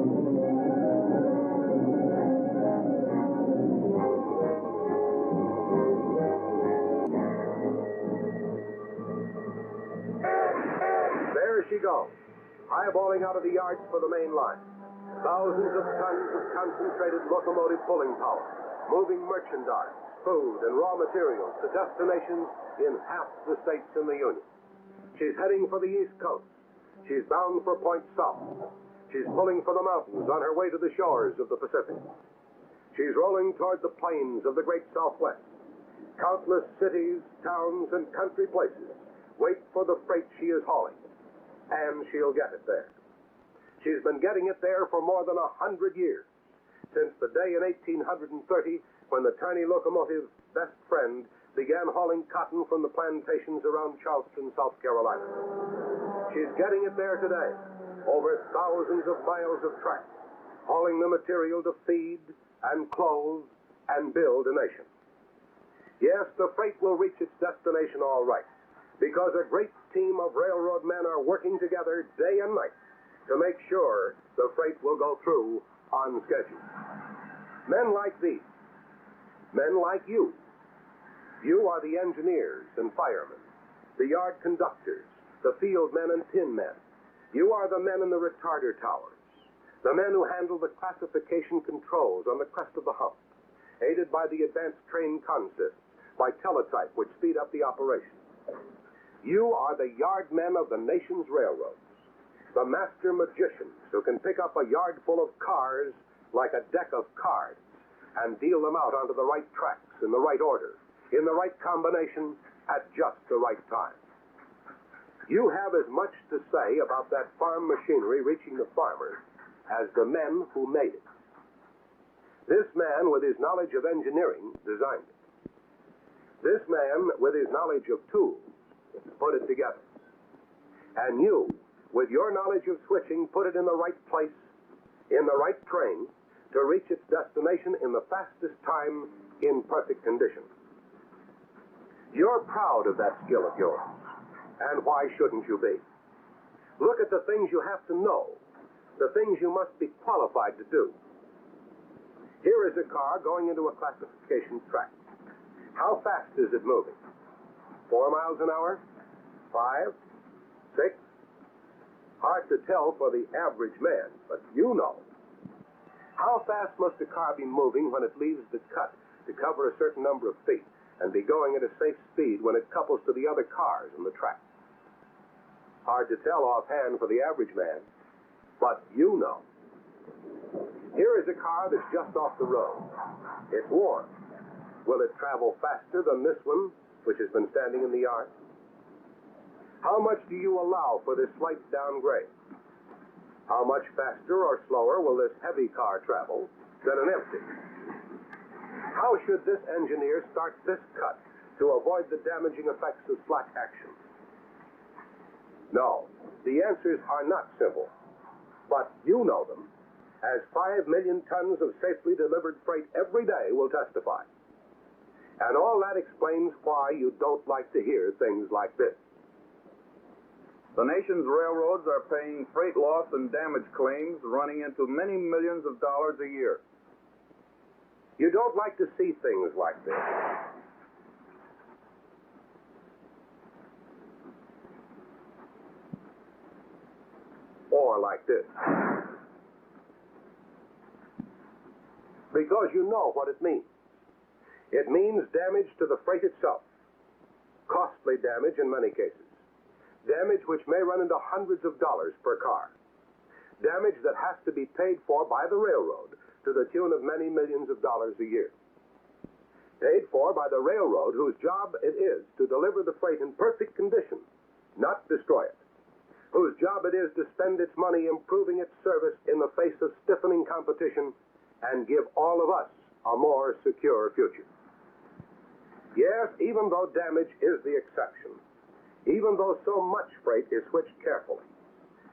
There she goes, eyeballing out of the yards for the main line. Thousands of tons of concentrated locomotive pulling power, moving merchandise, food, and raw materials to destinations in half the states in the Union. She's heading for the East Coast. She's bound for Point South. She's pulling for the mountains on her way to the shores of the Pacific. She's rolling toward the plains of the great Southwest. Countless cities, towns, and country places wait for the freight she is hauling. And she'll get it there. She's been getting it there for more than 100 years, since the day in 1830 when the tiny locomotive Best Friend began hauling cotton from the plantations around Charleston, South Carolina. She's getting it there today, over thousands of miles of track, hauling the material to feed and clothe and build a nation. Yes, the freight will reach its destination all right, because a great team of railroad men are working together day and night to make sure the freight will go through on schedule. Men like these, men like you. You are the engineers and firemen, the yard conductors, the field men and tin men. You are the men in the retarder towers, the men who handle the classification controls on the crest of the hump, aided by the advanced train consists, by teletype, which speed up the operation. You are the yard men of the nation's railroads, the master magicians who can pick up a yard full of cars like a deck of cards and deal them out onto the right tracks in the right order, in the right combination, at just the right time. You have as much to say about that farm machinery reaching the farmer as the men who made it. This man, with his knowledge of engineering, designed it. This man, with his knowledge of tools, put it together. And you, with your knowledge of switching, put it in the right place, in the right train, to reach its destination in the fastest time, in perfect condition. You're proud of that skill of yours. And why shouldn't you be? Look at the things you have to know, the things you must be qualified to do. Here is a car going into a classification track. How fast is it moving? 4 miles an hour? 5? 6? Hard to tell for the average man, but you know. How fast must a car be moving when it leaves the cut to cover a certain number of feet and be going at a safe speed when it couples to the other cars in the track? Hard to tell offhand for the average man, but you know. Here is a car that's just off the road. It's warm. Will it travel faster than this one, which has been standing in the yard? How much do you allow for this slight downgrade? How much faster or slower will this heavy car travel than an empty? How should this engineer start this cut to avoid the damaging effects of slack action? No, the answers are not simple, but you know them, as 5 million tons of safely delivered freight every day will testify. And all that explains why you don't like to hear things like this. The nation's railroads are paying freight loss and damage claims running into many millions of dollars a year. You don't like to see things like this. Or like this. Because you know what it means. It means damage to the freight itself. Costly damage in many cases. Damage which may run into hundreds of dollars per car. Damage that has to be paid for by the railroad to the tune of many millions of dollars a year. Paid for by the railroad whose job it is to deliver the freight in perfect condition, not destroy it. Whose job it is to spend its money improving its service in the face of stiffening competition and give all of us a more secure future. Yes, even though damage is the exception, even though so much freight is switched carefully,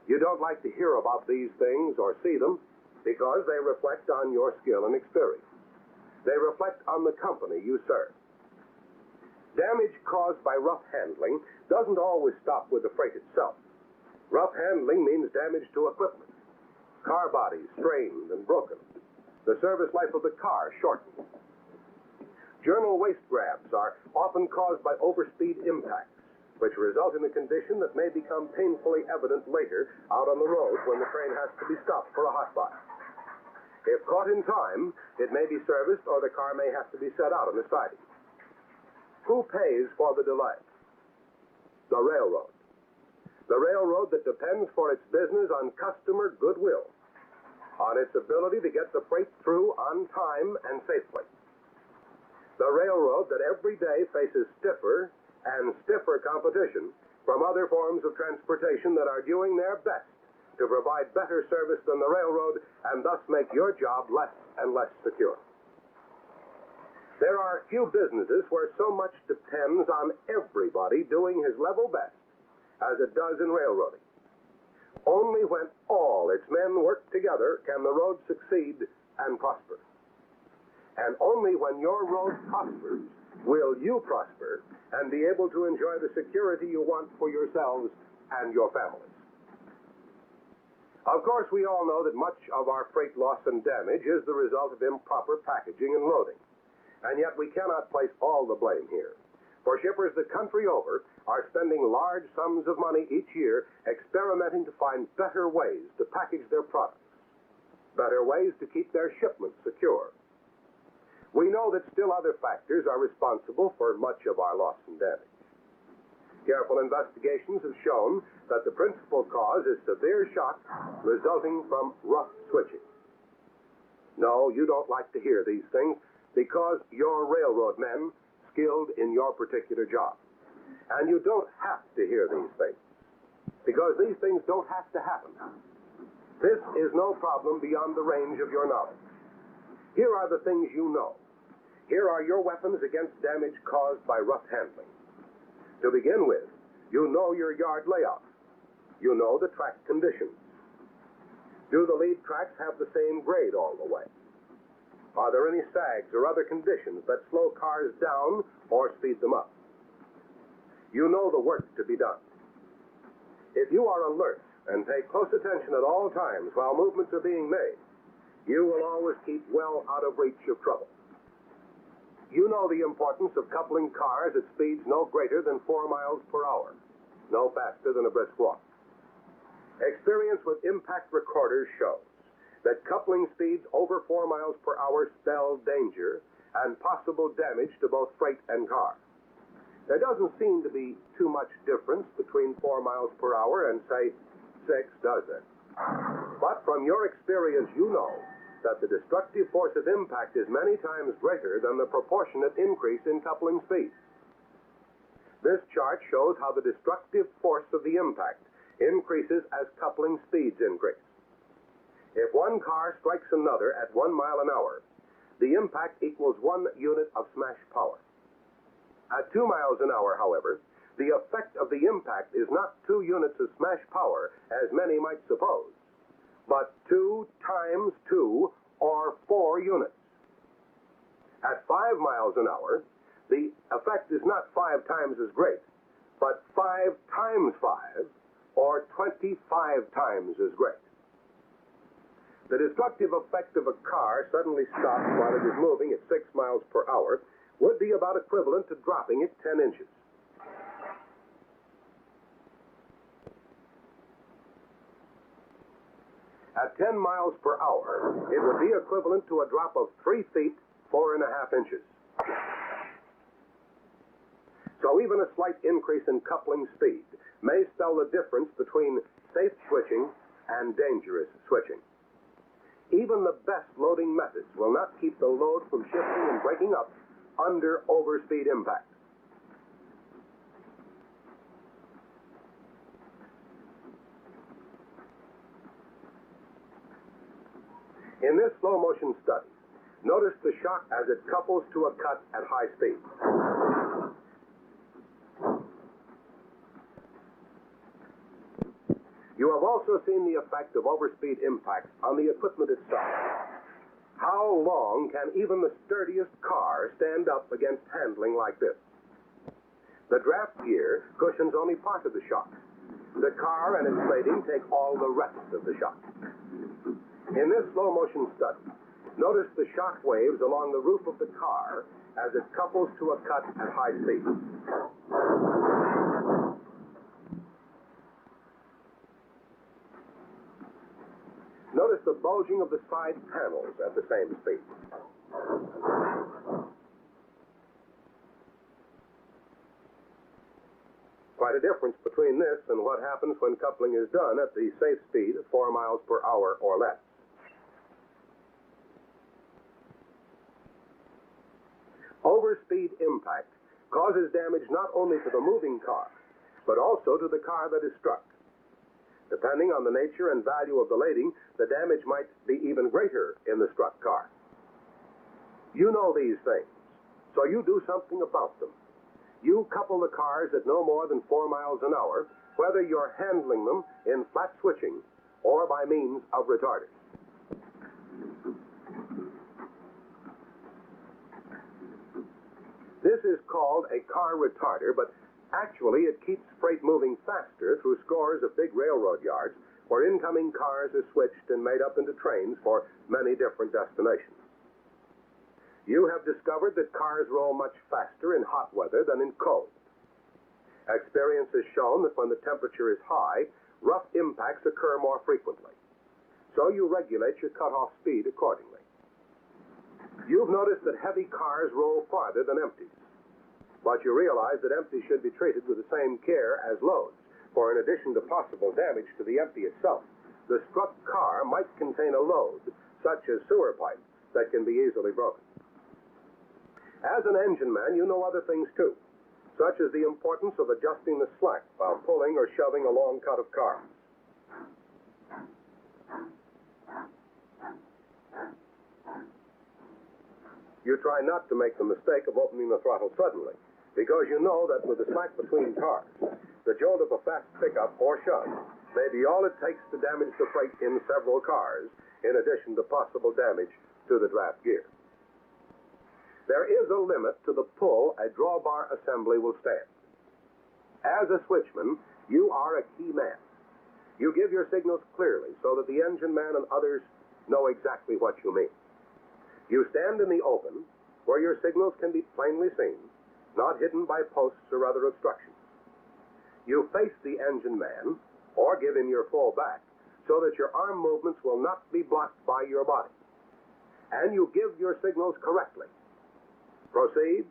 you don't like to hear about these things or see them because they reflect on your skill and experience. They reflect on the company you serve. Damage caused by rough handling doesn't always stop with the freight itself. Rough handling means damage to equipment. car bodies strained and broken, the service life of the car shortened. Journal waste grabs are often caused by overspeed impacts, which result in a condition that may become painfully evident later out on the road when the train has to be stopped for a hot spot. If caught in time, it may be serviced or the car may have to be set out on the siding. Who pays for the delay? The railroad. The railroad that depends for its business on customer goodwill, on its ability to get the freight through on time and safely. The railroad that every day faces stiffer and stiffer competition from other forms of transportation that are doing their best to provide better service than the railroad and thus make your job less and less secure. There are few businesses where so much depends on everybody doing his level best as it does in railroading. Only when all its men work together can the road succeed and prosper. And only when your road prospers will you prosper and be able to enjoy the security you want for yourselves and your families. Of course, we all know that much of our freight loss and damage is the result of improper packaging and loading. And yet we cannot place all the blame here. For shippers the country over are spending large sums of money each year experimenting to find better ways to package their products, better ways to keep their shipments secure. We know that still other factors are responsible for much of our loss and damage. Careful investigations have shown that the principal cause is severe shock resulting from rough switching. No, you don't like to hear these things because you're railroad men skilled in your particular job. And you don't have to hear these things because these things don't have to happen. This is no problem beyond the range of your knowledge. Here are the things you know. Here are your weapons against damage caused by rough handling. To begin with, you know your yard layout. You know the track conditions. Do the lead tracks have the same grade all the way? Are there any sags or other conditions that slow cars down or speed them up? You know the work to be done. If you are alert and pay close attention at all times while movements are being made, you will always keep well out of reach of trouble. You know the importance of coupling cars at speeds no greater than 4 miles per hour, no faster than a brisk walk. Experience with impact recorders shows that coupling speeds over 4 miles per hour spell danger and possible damage to both freight and car. There doesn't seem to be too much difference between 4 miles per hour and, say, 6, does there? But from your experience, you know that the destructive force of impact is many times greater than the proportionate increase in coupling speed. This chart shows how the destructive force of the impact increases as coupling speeds increase. If one car strikes another at 1 mile an hour, the impact equals 1 unit of smash power. At 2 miles an hour, however, the effect of the impact is not 2 units of smash power, as many might suppose, but 2 times 2, or 4 units. At 5 miles an hour, the effect is not 5 times as great, but 5 times 5, or 25 times as great. The destructive effect of a car suddenly stopped while it is moving at 6 miles per hour would be about equivalent to dropping it 10 inches. At 10 miles per hour, it would be equivalent to a drop of 3 feet, 4.5 inches. So even a slight increase in coupling speed may spell the difference between safe switching and dangerous switching. Even the best loading methods will not keep the load from shifting and breaking up under overspeed impact. In this slow-motion study, notice the shock as it couples to a cut at high speed. You have also seen the effect of overspeed impacts on the equipment itself. How long can even the sturdiest car stand up against handling like this? The draft gear cushions only part of the shock. The car and its plating take all the rest of the shock. In this slow-motion study, notice the shock waves along the roof of the car as it couples to a cut at high speed. Notice the bulging of the side panels at the same speed. Quite a difference between this and what happens when coupling is done at the safe speed of 4 miles per hour or less. Overspeed impact causes damage not only to the moving car, but also to the car that is struck. Depending on the nature and value of the lading, the damage might be even greater in the struck car. You know these things, so you do something about them. You couple the cars at no more than 4 miles an hour, whether you're handling them in flat switching or by means of retarders. This is called a car retarder, but actually it keeps freight moving faster through scores of big railroad yards where incoming cars are switched and made up into trains for many different destinations. You have discovered that cars roll much faster in hot weather than in cold. Experience has shown that when the temperature is high, rough impacts occur more frequently. So you regulate your cutoff speed accordingly. You've noticed that heavy cars roll farther than empties. But you realize that empties should be treated with the same care as loads, for in addition to possible damage to the empty itself, the struck car might contain a load, such as sewer pipe, that can be easily broken. As an engine man, you know other things too, such as the importance of adjusting the slack while pulling or shoving a long cut of cars. You try not to make the mistake of opening the throttle suddenly, because you know that with the slack between cars, the jolt of a fast pickup or shove may be all it takes to damage the freight in several cars, in addition to possible damage to the draft gear. There is a limit to the pull a drawbar assembly will stand. As a switchman, you are a key man. You give your signals clearly so that the engine man and others know exactly what you mean. You stand in the open where your signals can be plainly seen, not hidden by posts or other obstructions. You face the engine man or give him your full back so that your arm movements will not be blocked by your body. And you give your signals correctly. Proceed.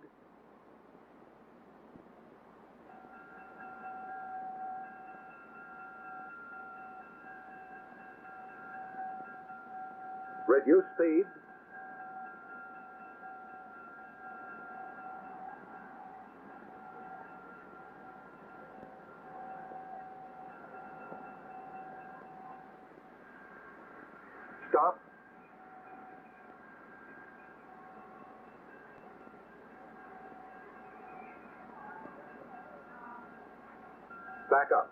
Reduce speed. Stop. Back up.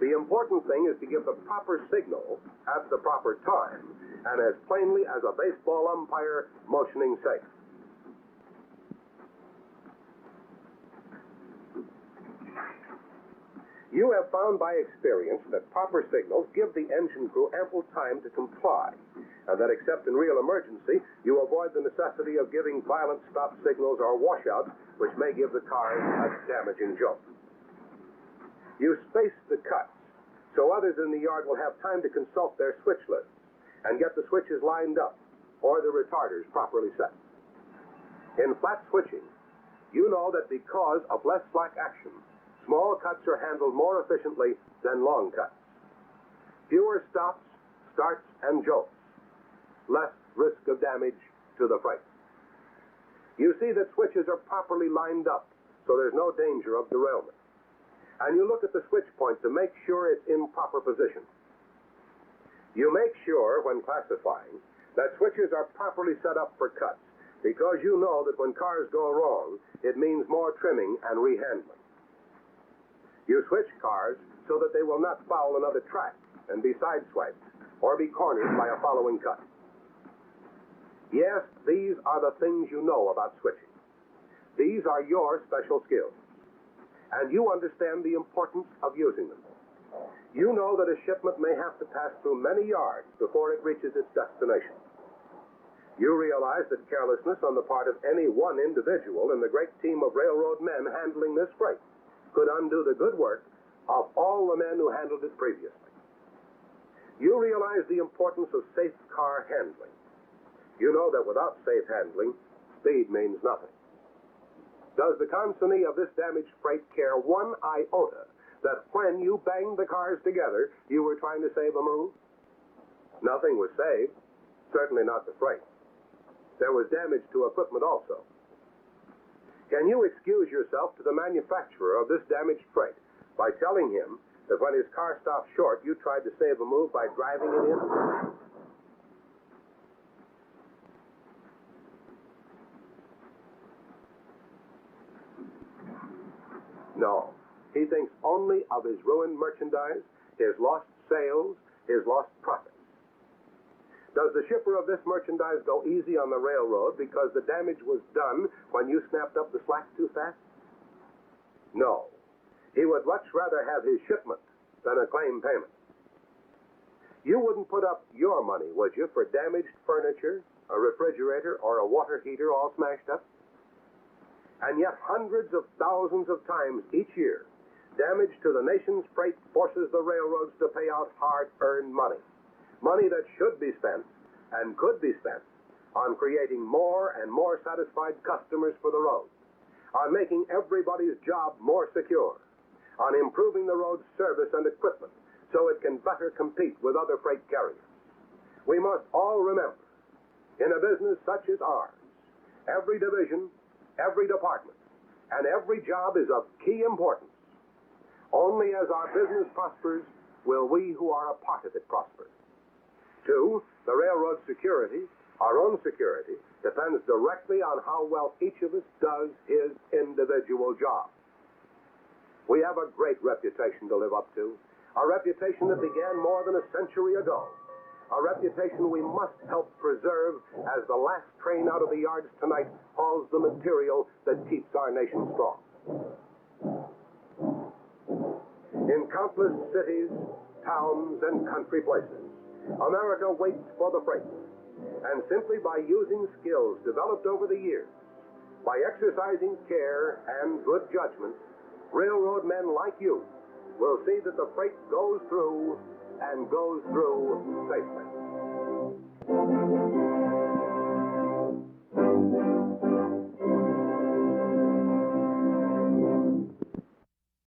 The important thing is to give the proper signal at the proper time and as plainly as a baseball umpire motioning safe. You have found by experience that proper signals give the engine crew ample time to comply, and that except in real emergency, you avoid the necessity of giving violent stop signals or washouts, which may give the cars a damaging jolt. You space the cuts so others in the yard will have time to consult their switch lists and get the switches lined up or the retarders properly set. In flat switching, you know that because of less slack action, small cuts are handled more efficiently than long cuts. Fewer stops, starts, and jolts. Less risk of damage to the freight. You see that switches are properly lined up, so there's no danger of derailment. And you look at the switch point to make sure it's in proper position. You make sure, when classifying, that switches are properly set up for cuts, because you know that when cars go wrong, it means more trimming and rehandling. You switch cars so that they will not foul another track and be sideswiped or be cornered by a following cut. Yes, these are the things you know about switching. These are your special skills. And you understand the importance of using them. You know that a shipment may have to pass through many yards before it reaches its destination. You realize that carelessness on the part of any one individual in the great team of railroad men handling this freight could undo the good work of all the men who handled it previously. You realize the importance of safe car handling. You know that without safe handling, speed means nothing. Does the consignee of this damaged freight care one iota that when you banged the cars together, you were trying to save a move? Nothing was saved, certainly not the freight. There was damage to equipment also. Can you excuse yourself to the manufacturer of this damaged freight by telling him that when his car stopped short, you tried to save a move by driving it in? No. He thinks only of his ruined merchandise, his lost sales, his lost profits. Does the shipper of this merchandise go easy on the railroad because the damage was done when you snapped up the slack too fast? No. He would much rather have his shipment than a claim payment. You wouldn't put up your money, would you, for damaged furniture, a refrigerator, or a water heater all smashed up? And yet hundreds of thousands of times each year, damage to the nation's freight forces the railroads to pay out hard-earned money. Money that should be spent and could be spent on creating more and more satisfied customers for the road, on making everybody's job more secure, on improving the road's service and equipment so it can better compete with other freight carriers. We must all remember, in a business such as ours, every division, every department, and every job is of key importance. Only as our business prospers will we who are a part of it prosper. 2, the railroad security, our own security, depends directly on how well each of us does his individual job. We have a great reputation to live up to, a reputation that began more than a century ago, a reputation we must help preserve as the last train out of the yards tonight hauls the material that keeps our nation strong. In countless cities, towns, and country places, America waits for the freight. And simply by using skills developed over the years, by exercising care and good judgment, railroad men like you will see that the freight goes through and goes through safely.